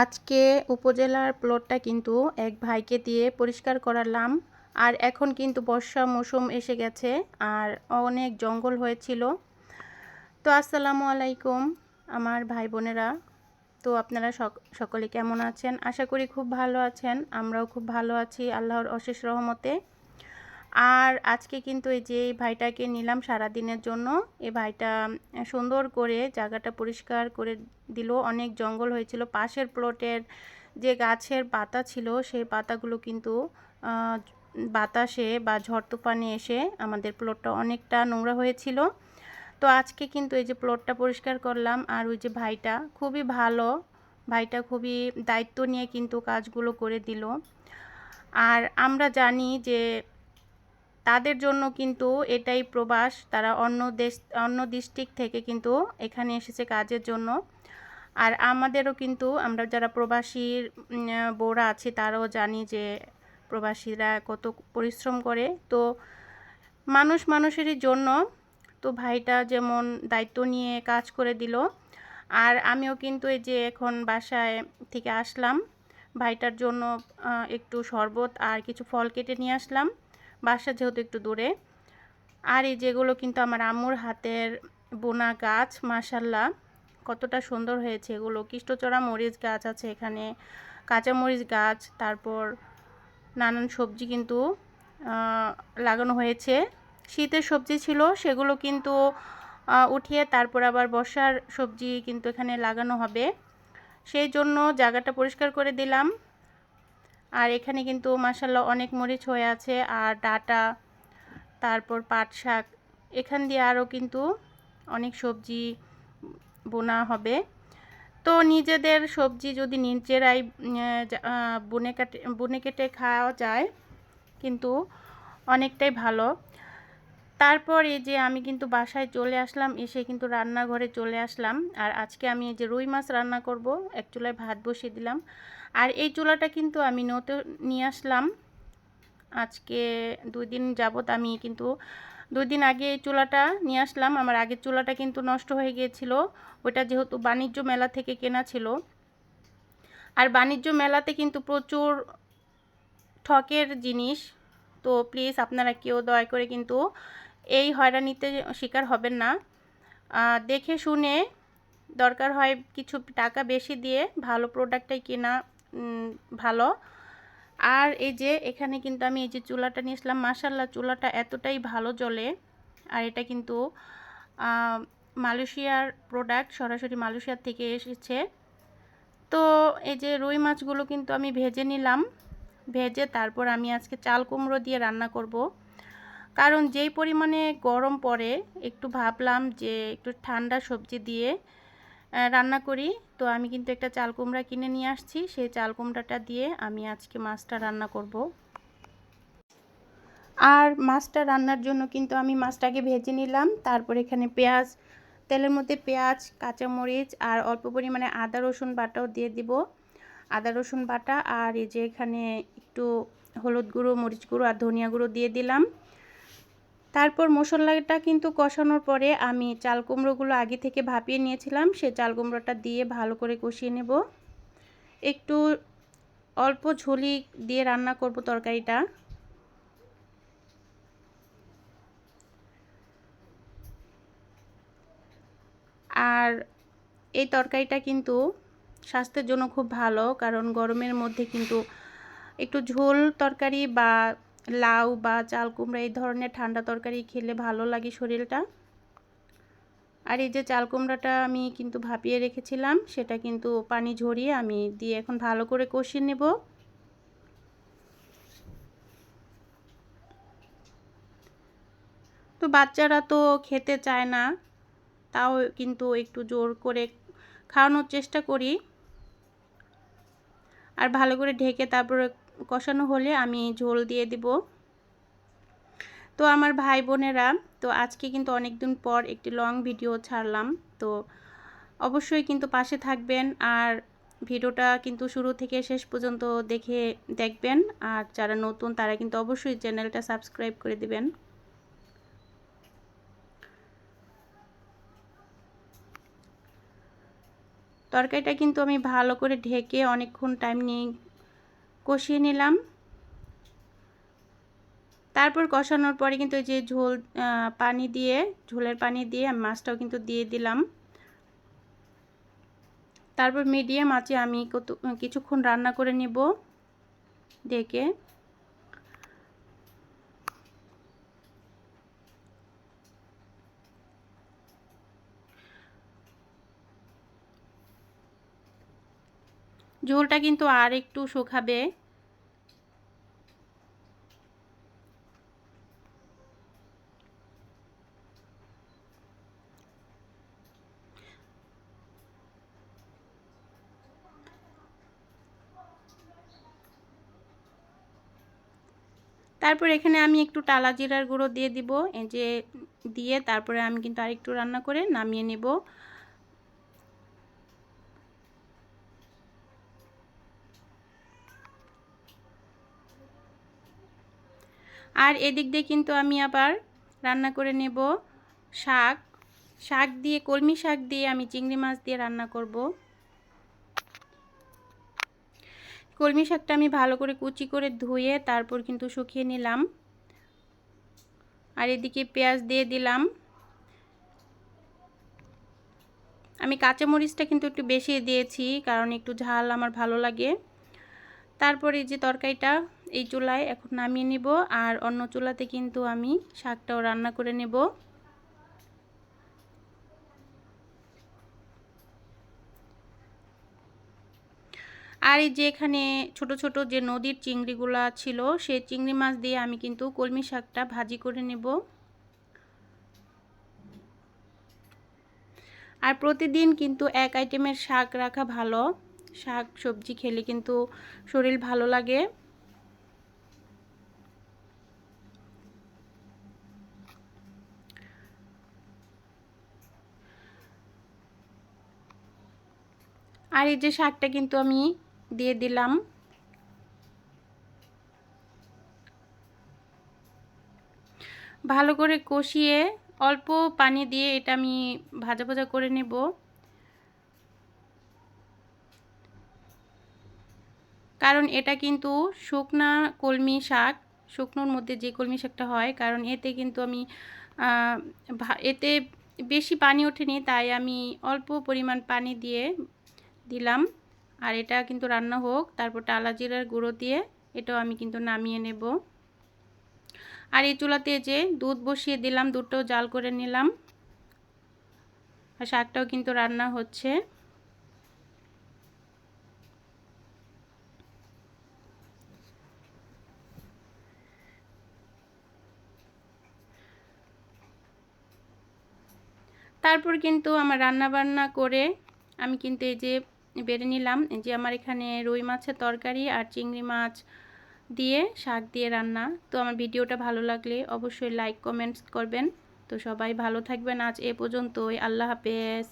আজকে উপজেলার প্লটটা কিন্তু এক ভাইকে দিয়ে পরিষ্কার করালাম। আর এখন কিন্তু বর্ষা মৌসুম এসে গেছে আর অনেক জঙ্গল হয়েছিল। তো আসসালামু আলাইকুম আমার ভাই বোনেরা। তো আপনারা সকলে কেমন আছেন? আশা করি খুব ভালো আছেন। আমরাও খুব ভালো আছি আল্লাহর অশেষ রহমতে। আর আজকে কিন্তু এই যে ভাইটাকে নিলাম সারাদিনের জন্য। এই ভাইটা সুন্দর করে জায়গাটা পরিষ্কার করে দিল। অনেক জঙ্গল হয়েছিল। পাশের প্লটের যে গাছের পাতা ছিল সেই পাতাগুলো কিন্তু বাতাসে বা ঝড় তুফানে এসে আমাদের প্লটটা অনেকটা নোংরা হয়েছিল। তো আজকে কিন্তু এই যে প্লটটা পরিষ্কার করলাম। আর ওই যে ভাইটা খুবই ভালো, ভাইটা খুবই দায়িত্ব নিয়ে কিন্তু কাজগুলো করে দিল। আর আমরা জানি যে তাদের জন্য কিন্তু এটাই প্রবাস। তারা অন্য ডিস্ট্রিক্ট থেকে কিন্তু এখানে এসেছে কাজের জন্য। আর আমাদেরও কিন্তু আমরা যারা প্রবাসীর বউরা আছি তারাও জানি যে প্রবাসীরা কত পরিশ্রম করে। তো মানুষেরই জন্য তো ভাইটা যেমন দায়িত্ব নিয়ে কাজ করে দিল। আর আমিও কিন্তু এই যে এখন বাসায় থেকে আসলাম, ভাইটার জন্য একটু শরবত আর কিছু ফল কেটে নিয়ে আসলাম। বাসা যেহেতু একটু দূরে। আর এই যেগুলো কিন্তু আমার আম্মুর হাতের বোনা গাছ, মাশাল্লাহ কতটা সুন্দর হয়েছে। এগুলো কৃষ্ণচূড়া মরিচ গাছ আছে এখানে, কাঁচা মরিচ গাছ, তারপর নানান সবজি কিন্তু লাগানো হয়েছে। শীতের সবজি ছিল সেগুলো কিন্তু উঠিয়ে তারপর আবার বর্ষার সবজি কিন্তু এখানে লাগানো হবে। সেই জন্য জায়গাটা পরিষ্কার করে দিলাম। আর এখানে কিন্তু মাশাল্লাহ অনেক মরিচ হয়ে আছে আর ডাঁটা, তারপর পাট শাক, এখান দিয়ে আরও কিন্তু অনেক সবজি বোনা হবে। তো নিজেদের সবজি যদি নিজেরাই বুনে কেটে খাওয়া যায় কিন্তু অনেকটাই ভালো। তারপর এই যে আমি কিন্তু বাসায় চলে আসলাম, এসে কিন্তু রান্নাঘরে চলে আসলাম। আর আজকে আমি এই যে রুই মাছ রান্না করব। এক চুলায় ভাত বসিয়ে দিলাম। আর এই চুলাটা কিন্তু আমি নতুন নিয়ে আসলাম। আজকে 2 দিন যাবত আমি কিন্তু 2 দিন আগে এই চুলাটা নিয়ে আসলাম। আমার আগের চুলাটা কিন্তু নষ্ট হয়ে গিয়েছিল। ওটা যেহেতু বাণিজ্য মেলা থেকে কেনা ছিল। আর বাণিজ্য মেলাতে কিন্তু প্রচুর ঠকের জিনিস। তো প্লিজ আপনারা কেউ দয়া করে কিন্তু এই হয়রানিতে শিকার হবেন না। দেখে শুনে দরকার হয় কিছু টাকা বেশি দিয়ে ভালো প্রোডাক্টটাই কেনা ভালো। আর এই যে এখানে কিন্তু আমি এই যে চুলাটা নিয়েছিলাম, মাশাল্লাহ চুলাটা এতটাই ভালো জ্বলে। আর এটা কিন্তু মালয়েশিয়ার প্রোডাক্ট, সরাসরি মালয়েশিয়ার থেকে এসেছে। তো এই যে রুই মাছগুলো কিন্তু আমি ভেজে নিলাম। ভেজে তারপর আমি আজকে চাল কুমড়ো দিয়ে রান্না করব। কারণ যেই পরিমাণে গরম পড়ে একটু ভাবলাম যে একটু ঠান্ডা সবজি দিয়ে রান্না করি। তো আমি কিন্তু একটা চাল কুমড়া কিনে নিয়ে আসছি, সেই চাল কুমড়াটা দিয়ে আমি আজকে মাছটা রান্না করব। আর মাছটা রান্নার জন্য কিন্তু আমি মাছটাকে ভেজে নিলাম। তারপর এখানে পেঁয়াজ, তেলের মধ্যে পেঁয়াজ, কাঁচামরিচ আর অল্প পরিমাণে আদা রসুন বাটাও দিয়ে দিব। আদা রসুন বাটা আর এই যে এখানে একটু হলুদ গুঁড়ো, মরিচ গুঁড়ো আর ধনিয়া গুঁড়ো দিয়ে দিলাম। তারপর মশলাটা কিন্তু কষানোর পরে আমি চাল কুমড়োগুলো আগে থেকে ভাপিয়ে নিয়েছিলাম, সেই চাল কুমড়োটা দিয়ে ভালো করে কষিয়ে নেব। একটু অল্প ঝোলি দিয়ে রান্না করব তরকারিটা। আর এই তরকারিটা কিন্তু স্বাস্থ্যের জন্য খুব ভালো, কারণ গরমের মধ্যে কিন্তু একটু ঝোল তরকারি বা লাউ বা চাল কুমড়া এই ধরনের ঠান্ডা তরকারি খেলে ভালো লাগে শরীরটা। আর এই যে চাল কুমড়াটা আমি কিন্তু ভাপিয়ে রেখেছিলাম, সেটা কিন্তু পানি ঝরিয়ে আমি দিয়ে এখন ভালো করে কষিয়ে নেব। তো বাচ্চারা তো খেতে চায় না, তাও কিন্তু একটু জোর করে খাওয়ানোর চেষ্টা করি। আর ভালো করে ঢেকে তারপরে কষানো হলে আমি ঝোল দিয়ে দিব। তো আমার ভাই বোনেরা, তো আজকে কিন্তু অনেক দিন পর একটি লং ভিডিও ছাড়লাম। তো অবশ্যই কিন্তু পাশে থাকবেন আর ভিডিওটা কিন্তু শুরু থেকে শেষ পর্যন্ত দেখবেন। আর যারা নতুন তারা কিন্তু অবশ্যই চ্যানেলটা সাবস্ক্রাইব করে দিবেন। তো তরকারিটা কিন্তু আমি ভালো করে ঢেকে অনেকক্ষণ টাইম নিয়ে কষিয়ে নিলাম। তারপর কষানোর পরে কিন্তু যে ঝোলের পানি দিয়ে আমি মাছটাও কিন্তু দিয়ে দিলাম। তারপর মিডিয়াম আঁচে আমি কিছুক্ষণ রান্না করে নেব ঢেকে। ঝোলটা কিন্তু আর একটু শুকাবে। তারপর এখানে আমি একটু টালা জিরার গুঁড়ো দিয়ে দিব, এই যে দিয়ে তারপরে আমি কিন্তু আরেকটু রান্না করে নামিয়ে নেব। আর এদিক দিয়ে কিন্তু আমি আবার রান্না করে নেব শাক দিয়ে, কলমি শাক দিয়ে আমি চিংড়ি মাছ দিয়ে রান্না করব। কলমি শাকটা আমি ভালো করে কুচি করে ধুয়ে তারপর কিন্তু শুকিয়ে নিলাম। আর এদিকে পেঁয়াজ দিয়ে দিলাম। আমি কাঁচামরিচটা কিন্তু একটু বেশি দিয়েছি, কারণ একটু ঝাল আমার ভালো লাগে। তারপরে যে তরকারিটা এই চুলায় এখন নামিয়ে নিব, আর অন্য চুলাতে কিন্তু আমি শাকটাও রান্না করে নেব। আর এই যে এখানে ছোট ছোট যে নদীর চিংড়িগুলা ছিল, সেই চিংড়ি মাছ দিয়ে আমি কিন্তু কলমি শাকটা ভাজি করে নেব। আর প্রতিদিন কিন্তু এক আইটেমের শাক রাখা ভালো, শাক সবজি খেলে কিন্তু শরীর ভালো লাগে। আর এই যে শাকটা কিন্তু আমি দিয়ে দিলাম। ভালো করে কষিয়ে অল্প পানি দিয়ে এটা আমি ভাজা ভাজা করে নেব। কারণ এটা কিন্তু শুকনা কলমি শাক, শুকনোর মধ্যে যে কলমি শাকটা হয়, কারণ এতে কিন্তু আমি এতে বেশি পানি ওঠেনি, তাই আমি অল্প পরিমাণ পানি দিয়ে দিলাম। আর এটা কিন্তু রান্না হোক, তারপর টালা জিরার গুঁড়ো দিয়ে এটাও আমি কিন্তু নামিয়ে নেব। আর এই চুলাতে যে দুধ বসিয়ে দিলাম, দুধটাও জাল করে নিলাম। আর শাকটাও কিন্তু রান্না হচ্ছে। তারপর কিন্তু আমার রান্না বান্না করে আমি কিন্তু এই যে বেড়ে নিলাম। এই যে আমার এখানে রুই মাছের তরকারি আর চিংড়ি মাছ দিয়ে শাক দিয়ে রান্না। তো আমার ভিডিওটা ভালো লাগলে অবশ্যই লাইক কমেন্টস করবেন। তো সবাই ভালো থাকবেন। আজ এ পর্যন্তই। আল্লাহ হাফেজ।